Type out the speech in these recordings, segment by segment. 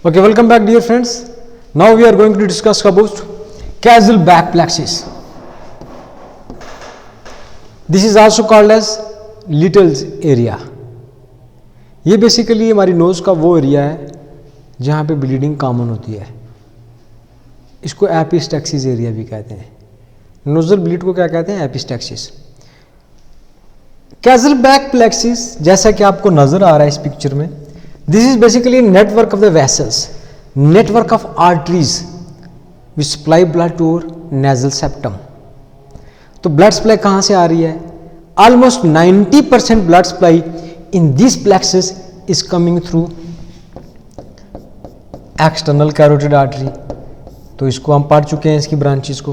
Okay, welcome back dear friends. Now we are going to discuss about causal back plexus. This is also called as Little's area. ये basically हमारी knows का वो area है जहाँ पे bleeding common होती है. इसको एपिस्टैक्सिस एरिया भी कहते हैं. नोजल ब्लीड को क्या कहते हैं? एपिस्टैक्सिस. कैज़ल बैक प्लेक्सिस जैसा कि आपको नजर आ रहा है इस पिक्चर में, this is basically network of the vessels, network of arteries which supply blood to nasal septum. तो ब्लड सप्लाई कहाँ से आ रही है? Almost 90% blood supply in this plexus is coming through external carotid artery. तो इसको हम पढ़ चुके हैं, इसकी ब्रांचेस को.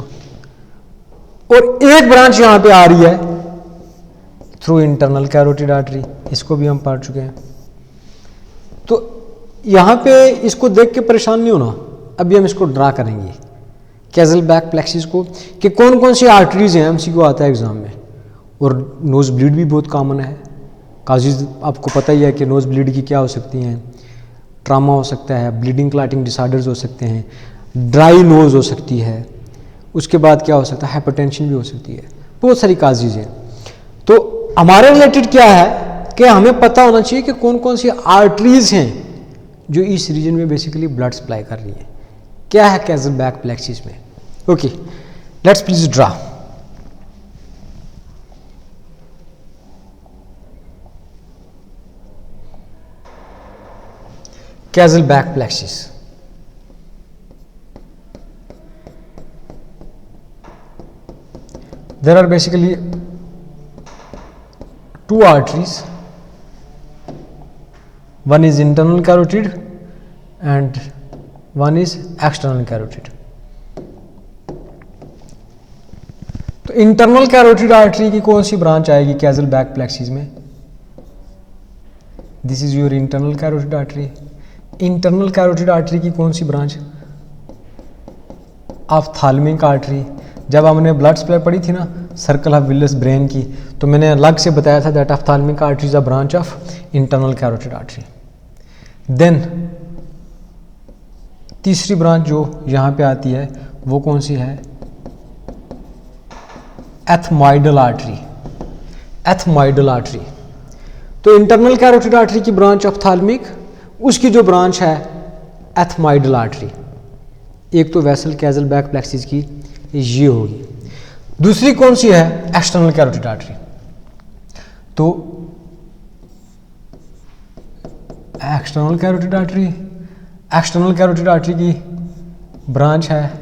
और एक ब्रांच यहाँ पे आ रही है थ्रू इंटरनल कैरोटिड आर्टरी, इसको भी हम पढ़ चुके हैं. तो यहाँ पे इसको देख के परेशान नहीं होना, अभी हम इसको ड्रा करेंगे कैज़ल बैक प्लेक्सिस को कि कौन कौन सी आर्टरीज हैं. एमसीक्यू आता है एग्जाम में. और नोज ब्लीड भी बहुत कॉमन है. काजेज आपको पता ही है कि नोज ब्लीड की क्या हो सकती हैं. ट्रामा हो सकता है, ब्लीडिंग क्लॉटिंग डिसऑर्डर्स हो सकते हैं, ड्राई नोज हो सकती है, उसके बाद क्या हो सकता है, हाइपरटेंशन भी हो सकती है. बहुत सारी काजेज हैं. तो हमारे रिलेटेड क्या है कि हमें पता होना चाहिए कि कौन कौन सी आर्टरीज हैं जो इस रीजन में बेसिकली ब्लड सप्लाई कर रही हैं. क्या है कैज़ल बैक प्लेक्सिस में? Okay, let's please draw. Kiesselbach plexus. There are basically two arteries. One is internal carotid and one is external carotid. तो इंटरनल कैरोटिड आर्टरी की कौन सी ब्रांच आएगी कैज़ल बैक प्लेक्सिस में? This is your internal carotid artery. Internal carotid artery की कौन सी branch? Ophthalmic artery. जब हमने ब्लड सप्लाई पढ़ी थी ना सर्कल ऑफ विलियस ब्रेन की, तो मैंने अलग से बताया था that ophthalmic artery is a branch of internal carotid artery. Then तीसरी ब्रांच जो यहाँ पे आती है वो कौन सी है? Ethmoidal artery. Ethmoidal artery. तो इंटरनल कैरोटिड आर्टरी की ब्रांच ऑप्थाल्मिक, उसकी जो ब्रांच है एथमॉइडल आर्टरी. एक तो वेसल कैज़ल बैक प्लेक्सिस की ये होगी. दूसरी कौन सी है? External carotid artery. तो external carotid artery, external carotid artery की ब्रांच है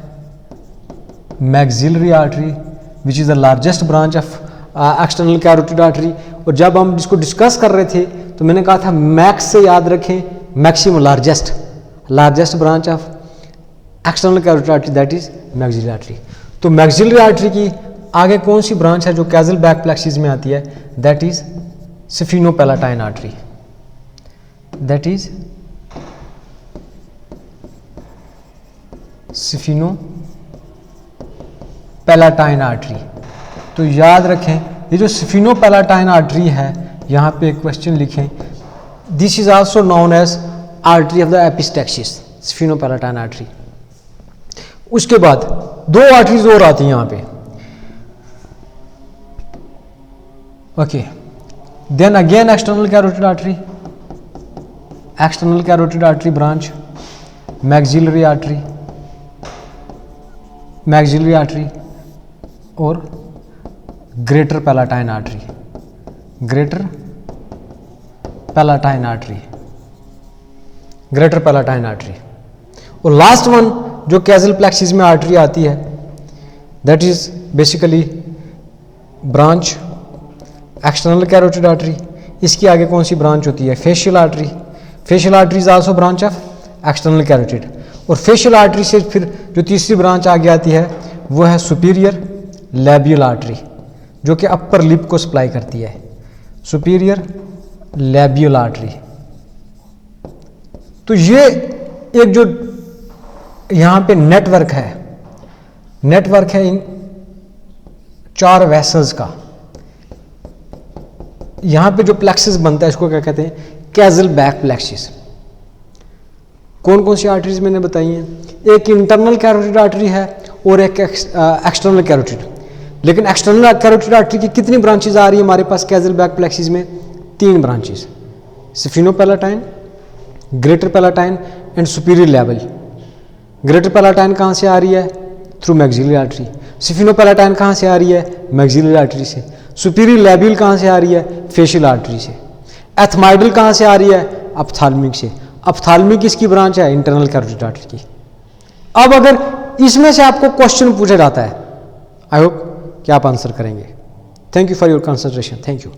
maxillary artery which is the largest branch of external carotid artery. और जब हम इसको डिस्कस कर रहे थे तो मैंने कहा था मैक्स से याद रखें, maximum largest branch of external carotid artery that is maxillary artery. तो मैक्सिलरी आर्टरी की आगे कौन सी ब्रांच है जो कैज़ल बैक प्लेक्सिस में आती है? That is sphenopalatine artery. That is sphenopalatine artery. तो याद रखें ये जो स्फीनोपैलेटाइन आर्टरी है, यहाँ पे एक क्वेश्चन लिखें, this is also known as artery of the epistaxis, sphenopalatine artery. उसके बाद दो आर्टरीज और आती हैं यहाँ पे. Okay, then again external carotid artery, external carotid artery branch maxillary artery, maxillary artery और greater palatine artery, greater palatine artery, greater palatine artery. और लास्ट वन जो कैज़ल प्लेक्सिस में आर्टरी आती है that is basically branch external carotid artery. इसकी आगे कौन सी ब्रांच होती है? Facial artery. Facial artery is also branch of external carotid. और फेशियल आर्टरी से फिर जो तीसरी ब्रांच आगे आती है वो है सुपीरियर लैबियल आर्टरी जो कि अपर लिप को सप्लाई करती है. Superior labial artery. तो ये एक जो यहाँ पे नेटवर्क है इन चार वेसल्स का. यहाँ पे जो प्लेक्सिस बनता है इसको क्या कहते हैं? कैज़ल बैक प्लेक्सिस. कौन कौन सी आर्टरीज मैंने बताई हैं? एक इंटरनल कैरोटिड आर्टरी है और एक एक्सटर्नल कैरोटिड। लेकिन एक्सटर्नल कैरोटिड आर्टरी की कितनी ब्रांचेज आ रही है हमारे पास कैजल बैक प्लेक्सिस में? 3 branches, sphenopalatine, greater palatine and superior लेवल। ग्रेटर पैलेटाइन कहाँ से आ रही है? Through maxillary artery. स्फीनोपैलेटाइन कहाँ से आ रही है? मैक्सिलरी आर्टरी से। सुपीरियर लेब्यूल कहाँ से आ रही है? फेशियल आर्टरी से। एथमाइडल कहाँ से आ रही है? अप्थाल्मिक से। अप्थाल्मिक किसकी ब्रांच है? इंटरनल कैरोटिड आर्टरी की। अब अगर इसमें से आपको क्वेश्चन पूछा जाता है, आई होप कि आप आंसर करेंगे। Thank you for your concentration. Thank you.